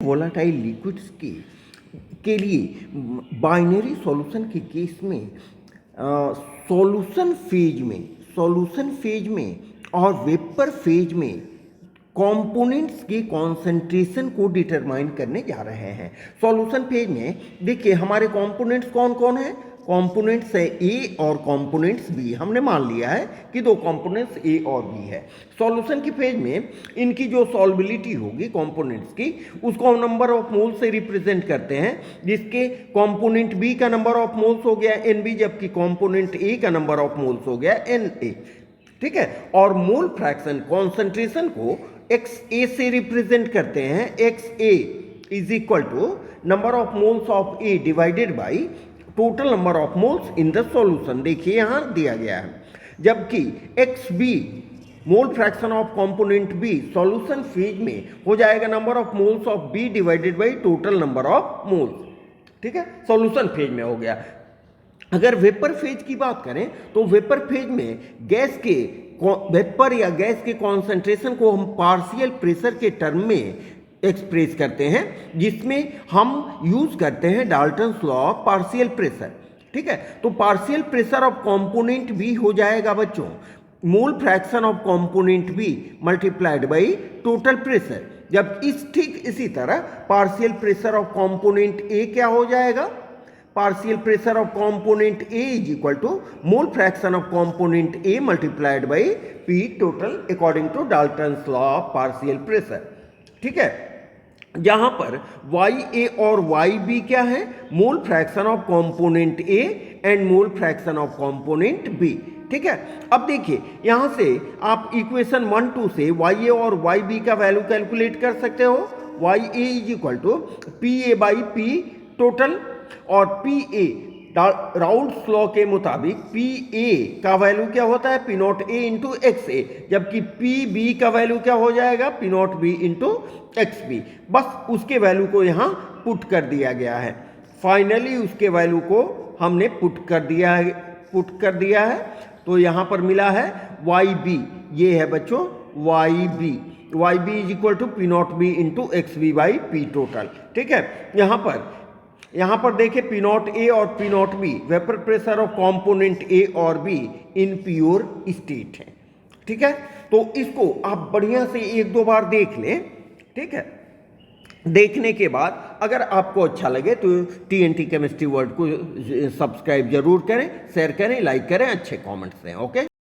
Volatile liquids के लिए binary solution के केस में सॉल्यूशन फेज में और वेपर फेज में कंपोनेंट्स के कॉन्सेंट्रेशन को डिटरमाइन करने जा रहे हैं। सॉल्यूशन फेज में देखिए हमारे कंपोनेंट्स कौन कौन है, कंपोनेंट्स है ए और कंपोनेंट्स बी। हमने मान लिया है कि दो कंपोनेंट्स ए और बी है। सॉल्यूशन की फेज में इनकी जो सॉल्बिलिटी होगी कंपोनेंट्स की, उसको हम नंबर ऑफ मोल्स से रिप्रेजेंट करते हैं, जिसके कंपोनेंट बी का नंबर ऑफ मोल्स हो गया एन बी, जबकि कंपोनेंट ए का नंबर ऑफ मोल्स हो गया एन ए। ठीक है, और मोल फ्रैक्शन कॉन्सेंट्रेशन को एक्स ए से रिप्रेजेंट करते हैं। X A is equal to number of moles of A divided by total number of moles in the solution. देखिए यहां दिया गया है, जबकि x B mole fraction of component B solution phase में हो जाएगा number of moles of B divided by total number of moles. ठीक है, सॉल्यूशन फेज में हो गया। अगर वेपर फेज की बात करें तो वेपर फेज में वेपर या गैस के कॉन्सेंट्रेशन को हम पार्शियल प्रेशर के टर्म में एक्सप्रेस करते हैं, जिसमें हम यूज करते हैं Dalton's law of partial pressure. ठीक है, तो partial pressure of component B हो जाएगा बच्चों mole fraction of component B multiplied by total pressure. जब ठीक इसी तरह partial pressure of component A क्या हो जाएगा, partial pressure of component A is equal to mole fraction of component A multiplied by P total according to Dalton's law of partial pressure। ठीक है, जहां पर YA और YB क्या है, मोल fraction of component A and mole fraction of component B। ठीक है, अब देखिए यहां से आप इक्वेशन 1 2 से YA और YB का वैल्यू कैलकुलेट कर सकते हो। YA is equal to PA by P total, और PA राउल्ट्स लॉ के मुताबिक PA का वैल्यू क्या होता है, P not A into x A, जबकि PB का वैल्यू क्या हो जाएगा, P not B into x B. बस उसके वैल्यू को यहाँ पुट कर दिया गया है। फाइनली उसके वैल्यू को हमने पुट कर दिया है तो यहाँ पर मिला है YB, ये है बच्चों YB is equal to P not B into x B by P total. ठीक है, यहाँ पर देखिए P नॉट A और P not B vapour pressure of component A और B इन प्योर स्टेट है। ठीक है, तो इसको आप बढ़िया से एक दो बार देख लें। ठीक है, देखने के बाद अगर आपको अच्छा लगे तो TNT केमिस्ट्री वर्ल्ड को सब्सक्राइब जरूर करें, शेयर करें, लाइक करें, अच्छे कमेंट्स दें। ओके।